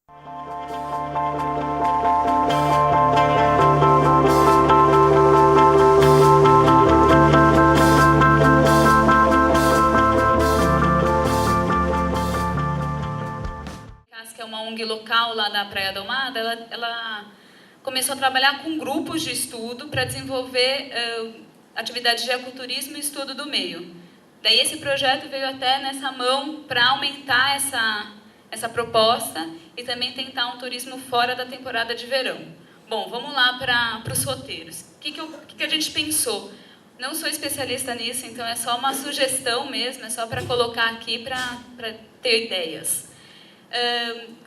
Que é uma ONG local lá da Praia da Almada, ela começou a trabalhar com grupos de estudo para desenvolver atividades de ecoturismo e estudo do meio. Daí esse projeto veio até nessa mão para aumentar essa proposta e também tentar um turismo fora da temporada de verão. Bom, vamos lá para os roteiros. O que a gente pensou? Não sou especialista nisso, então é só uma sugestão mesmo, é só para colocar aqui para ter ideias.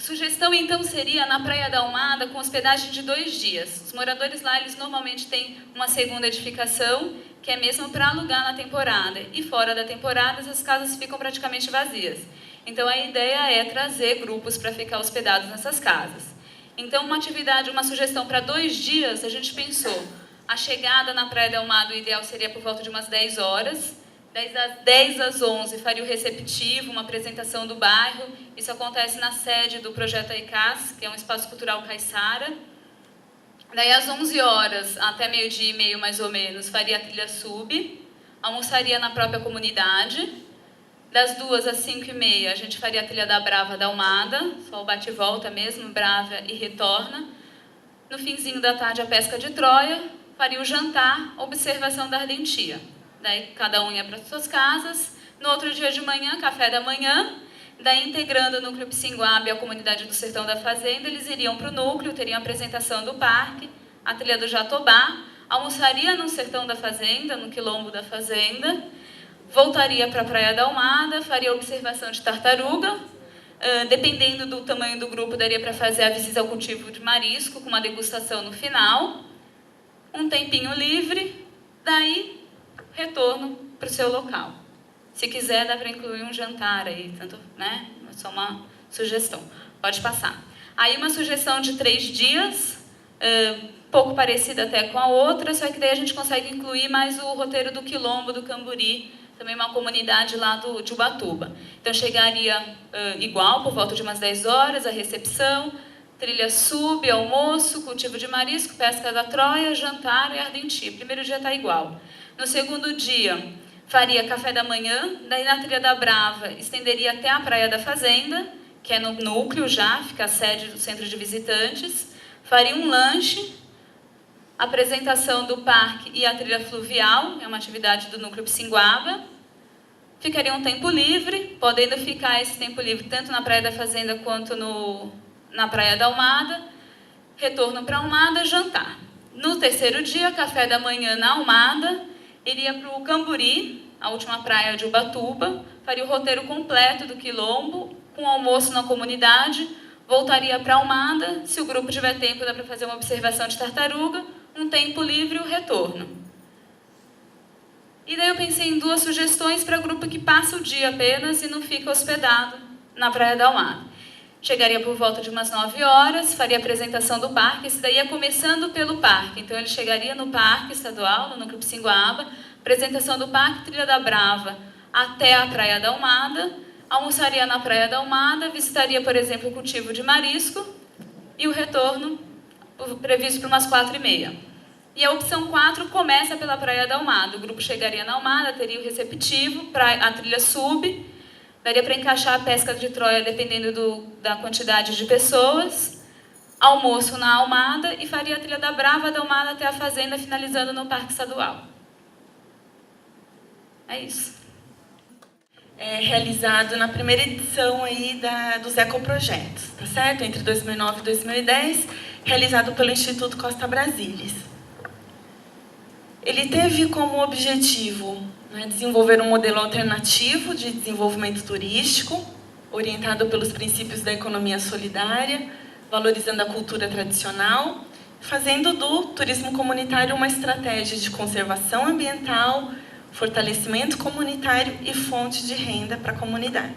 Sugestão então seria na Praia da Almada com hospedagem de 2 dias. Os moradores lá eles normalmente têm uma segunda edificação que é mesmo para alugar na temporada e fora da temporada as casas ficam praticamente vazias. Então a ideia é trazer grupos para ficar hospedados nessas casas. Então uma sugestão para 2 dias a gente pensou a chegada na Praia da Almada o ideal seria por volta de umas 10 horas. Das 10 às 11 faria o receptivo, uma apresentação do bairro. Isso acontece na sede do Projeto AICAS, que é um espaço cultural caiçara. Daí às 11 horas, até meio-dia e meio mais ou menos, faria a trilha sub, almoçaria na própria comunidade. Das 2 às 5h30 a gente faria a trilha da Brava da Almada, só o bate e volta mesmo, Brava e retorna. No finzinho da tarde a pesca de Troia, faria o jantar, observação da Ardentia. Daí cada um ia para suas casas. No outro dia de manhã, café da manhã. Daí integrando o núcleo Psinguabe e a comunidade do Sertão da Fazenda, eles iriam para o núcleo, teriam a apresentação do parque, a trilha do Jatobá, almoçaria no Sertão da Fazenda, no quilombo da Fazenda, voltaria para a Praia da Almada, faria a observação de tartaruga, dependendo do tamanho do grupo, daria para fazer a visita ao cultivo de marisco, com uma degustação no final, um tempinho livre, daí retorno para o seu local. Se quiser, dá para incluir um jantar aí, tanto, né? É só uma sugestão. Pode passar. Aí uma sugestão de 3 dias, pouco parecida até com a outra, só que daí a gente consegue incluir mais o roteiro do Quilombo do Camburi, também uma comunidade lá de Ubatuba. Então chegaria igual, por volta de umas 10 horas, a recepção, trilha sub, almoço, cultivo de marisco, pesca da Troia, jantar e Ardentia. Primeiro dia está igual. No segundo dia, faria café da manhã, daí na trilha da Brava, estenderia até a Praia da Fazenda, que é no núcleo já, fica a sede do centro de visitantes, faria um lanche, apresentação do parque e a trilha fluvial, é uma atividade do núcleo Psinguaba, ficaria um tempo livre, podendo ficar esse tempo livre tanto na Praia da Fazenda quanto na Praia da Almada, retorno para a Almada, jantar. No terceiro dia, café da manhã na Almada, iria para o Camburi, a última praia de Ubatuba, faria o roteiro completo do Quilombo, com almoço na comunidade, voltaria para a Almada, se o grupo tiver tempo dá para fazer uma observação de tartaruga, um tempo livre e o retorno. E daí eu pensei em 2 sugestões para grupo que passa o dia apenas e não fica hospedado na Praia da Almada. Chegaria por volta de umas 9 horas, faria a apresentação do parque, esse daí ia começando pelo parque. Então ele chegaria no parque estadual, no núcleo Psinguaba, apresentação do parque, trilha da Brava, até a Praia da Almada, almoçaria na Praia da Almada, visitaria, por exemplo, o cultivo de marisco e o retorno previsto para umas 4h30. E a opção 4 começa pela Praia da Almada. O grupo chegaria na Almada, teria o receptivo, a trilha sub, daria para encaixar a pesca de Troia dependendo da quantidade de pessoas, almoço na Almada e faria a trilha da Brava da Almada até a Fazenda, finalizando no Parque Estadual. É isso. É realizado na primeira edição aí dos ecoprojetos, tá certo? Entre 2009 e 2010, realizado pelo Instituto Costa Brasilis. Ele teve como objetivo desenvolver um modelo alternativo de desenvolvimento turístico, orientado pelos princípios da economia solidária, valorizando a cultura tradicional, fazendo do turismo comunitário uma estratégia de conservação ambiental, fortalecimento comunitário e fonte de renda para a comunidade.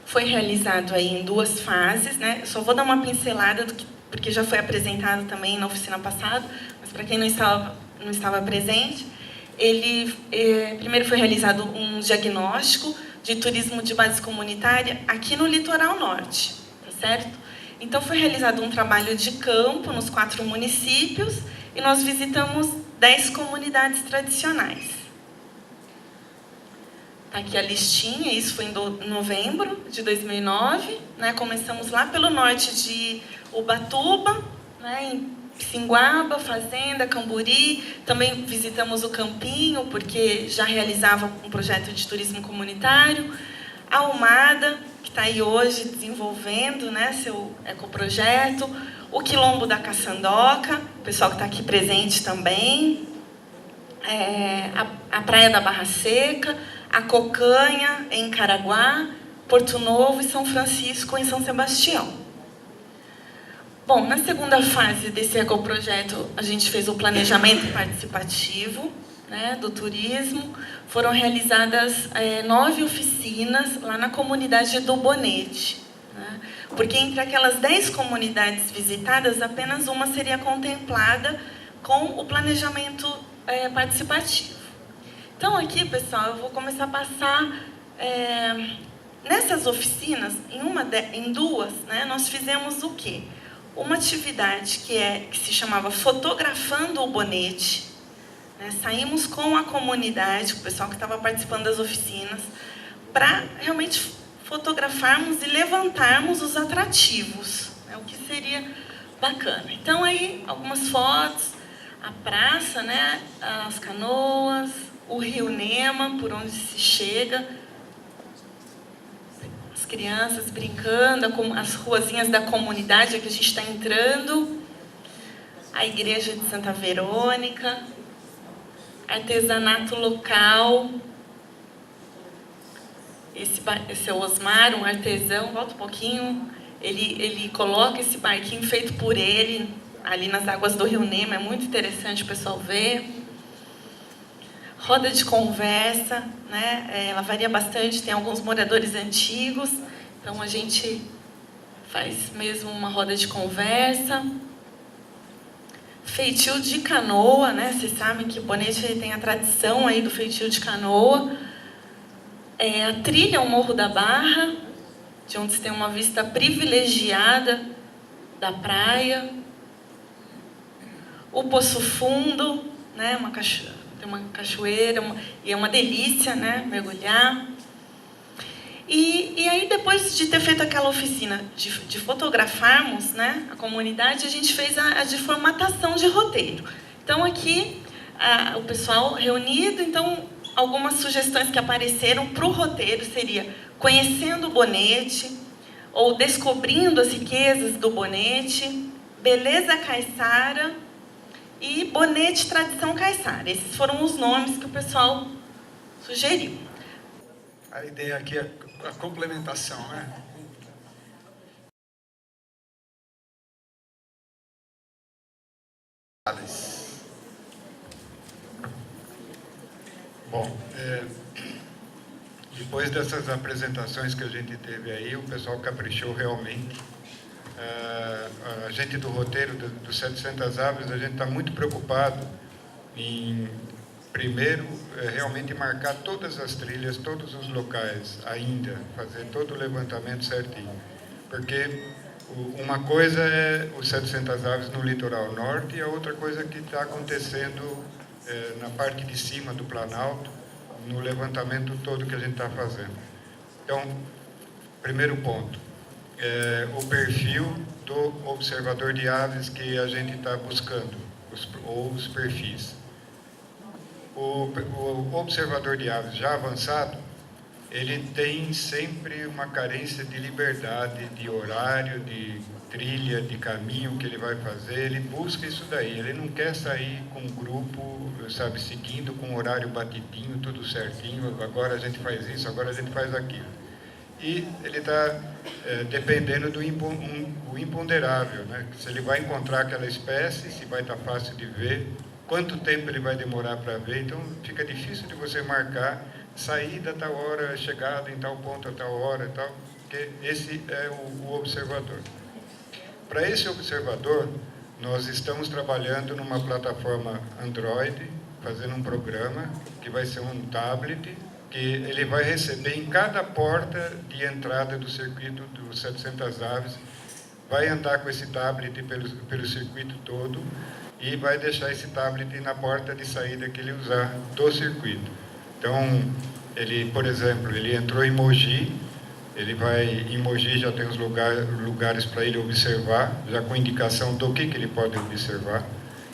Foi realizado aí em 2 fases, né? Eu só vou dar uma pincelada, porque já foi apresentado também na oficina passada, mas para quem não estava presente, primeiro foi realizado um diagnóstico de turismo de base comunitária aqui no litoral norte, tá certo? Então, foi realizado um trabalho de campo nos 4 municípios e nós visitamos 10 comunidades tradicionais. Está aqui a listinha, isso foi em novembro de 2009. Né? Começamos lá pelo norte de Ubatuba, né? Em Singuaba, Fazenda, Camburi. Também visitamos o Campinho, porque já realizava um projeto de turismo comunitário. A Almada, que está aí hoje desenvolvendo, né, seu ecoprojeto. O Quilombo da Caçandoca, o pessoal que está aqui presente também. A Praia da Barra Seca, a Cocanha, em Caraguá, Porto Novo e São Francisco, em São Sebastião. Bom, na segunda fase desse ecoprojeto, a gente fez o planejamento participativo, né, do turismo. Foram realizadas 9 oficinas lá na comunidade do Bonete. Né, porque entre aquelas 10 comunidades visitadas, apenas uma seria contemplada com o planejamento participativo. Então, aqui, pessoal, eu vou começar a passar... nessas oficinas, em 2, né, nós fizemos o quê? Uma atividade que se chamava Fotografando o Bonete. Né, saímos com a comunidade, com o pessoal que estava participando das oficinas, para realmente fotografarmos e levantarmos os atrativos, né, o que seria bacana. Então, aí, algumas fotos, a praça, né, as canoas, o rio Nema, por onde se chega, as crianças brincando, as ruazinhas da comunidade que a gente está entrando, a igreja de Santa Verônica, artesanato local. Esse é o Osmar, um artesão, volta um pouquinho, ele coloca esse barquinho feito por ele, ali nas águas do rio Nema, é muito interessante o pessoal ver. Roda de conversa, né? Ela varia bastante, tem alguns moradores antigos, então a gente faz mesmo uma roda de conversa. Feitio de canoa, né? Vocês sabem que Bonete tem a tradição aí do feitio de canoa. A trilha ao Morro da Barra, de onde se tem uma vista privilegiada da praia. O Poço Fundo, né? Tem uma cachoeira, e é uma delícia, né, mergulhar. E aí, depois de ter feito aquela oficina de fotografarmos, né, a comunidade, a gente fez a de formatação de roteiro. Então, aqui, o pessoal reunido, então, algumas sugestões que apareceram para o roteiro seria Conhecendo o Bonete, ou Descobrindo as Riquezas do Bonete, Beleza Caiçara, e Bonete Tradição Caiçara. Esses foram os nomes que o pessoal sugeriu. A ideia aqui é a complementação, né? Bom, depois dessas apresentações que a gente teve aí, o pessoal caprichou realmente. A gente do roteiro dos 700 Aves, a gente está muito preocupado em, primeiro, realmente marcar todas as trilhas, todos os locais ainda, fazer todo o levantamento certinho. Porque uma coisa é os 700 Aves no litoral norte e a outra coisa que está acontecendo na parte de cima do Planalto, no levantamento todo que a gente está fazendo. Então, primeiro ponto. O perfil do observador de aves que a gente está buscando, ou os perfis. O observador de aves já avançado, ele tem sempre uma carência de liberdade, de horário, de trilha, de caminho que ele vai fazer. Ele busca isso daí, ele não quer sair com um grupo, sabe, seguindo com um horário batidinho, tudo certinho, agora a gente faz isso, agora a gente faz aquilo. E ele está dependendo do imponderável, né? Se ele vai encontrar aquela espécie, se vai estar fácil de ver, quanto tempo ele vai demorar para ver. Então, fica difícil de você marcar saída a tal hora, chegada em tal ponto a tal hora, tal, porque esse é o observador. Para esse observador, nós estamos trabalhando numa plataforma Android, fazendo um programa que vai ser um tablet, que ele vai receber em cada porta de entrada do circuito dos 700 aves, vai andar com esse tablet pelo circuito todo e vai deixar esse tablet na porta de saída que ele usar do circuito. Então, ele, por exemplo, ele entrou em Mogi, em Mogi já tem os lugares para ele observar, já com indicação do que ele pode observar.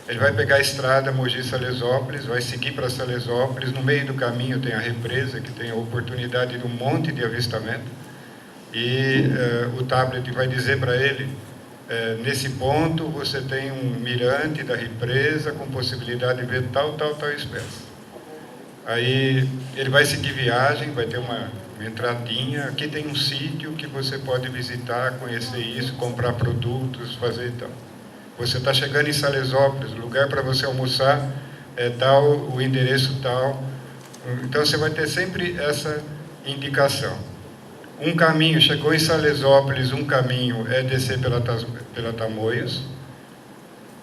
Ele vai pegar a estrada Mogi-Salesópolis, vai seguir para Salesópolis, no meio do caminho tem a represa, que tem a oportunidade de um monte de avistamento, e o tablet vai dizer para ele, nesse ponto você tem um mirante da represa com possibilidade de ver tal espécie. Aí ele vai seguir viagem, vai ter uma entradinha, aqui tem um sítio que você pode visitar, conhecer isso, comprar produtos, fazer e tal. Você está chegando em Salesópolis, o lugar para você almoçar é tal, o endereço tal. Então você vai ter sempre essa indicação. Um caminho, chegou em Salesópolis, um caminho é descer pela Tamoios,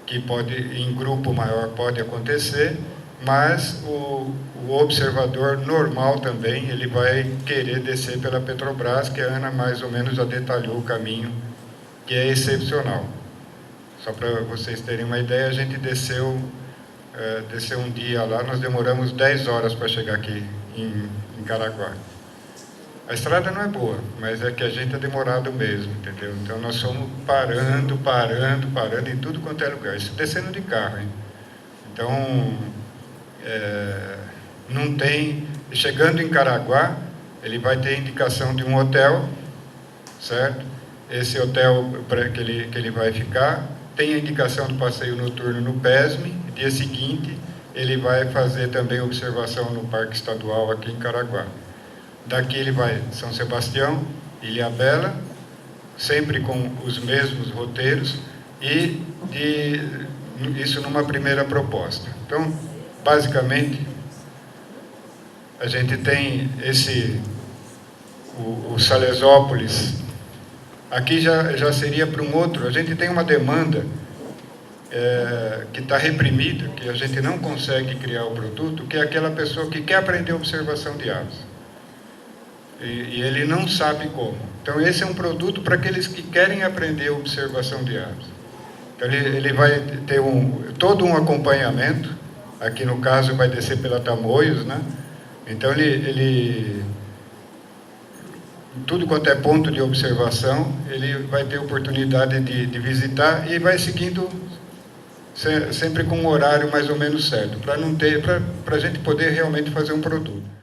que pode, em grupo maior pode acontecer, mas o observador normal também, ele vai querer descer pela Petrobras, que a Ana mais ou menos já detalhou o caminho, que é excepcional. Só para vocês terem uma ideia, a gente desceu um dia lá, nós demoramos 10 horas para chegar aqui em Caraguá. A estrada não é boa, mas é que a gente é demorado mesmo, entendeu? Então nós fomos parando em tudo quanto é lugar, isso descendo de carro, hein? Então, não tem... Chegando em Caraguá, ele vai ter indicação de um hotel, certo? Esse hotel que ele vai ficar, tem a indicação do passeio noturno no PESM, dia seguinte ele vai fazer também observação no Parque Estadual aqui em Caraguá. Daqui ele vai São Sebastião, Ilhabela, sempre com os mesmos roteiros, e isso numa primeira proposta. Então, basicamente, a gente tem o Salesópolis, aqui já seria para um outro, a gente tem uma demanda que está reprimida, que a gente não consegue criar o produto, que é aquela pessoa que quer aprender observação de aves. E ele não sabe como. Então, esse é um produto para aqueles que querem aprender observação de aves. Então, ele vai ter todo um acompanhamento, aqui no caso vai descer pela Tamoios, né? Então, tudo quanto é ponto de observação, ele vai ter oportunidade de visitar e vai seguindo sempre com um horário mais ou menos certo, para a gente poder realmente fazer um produto.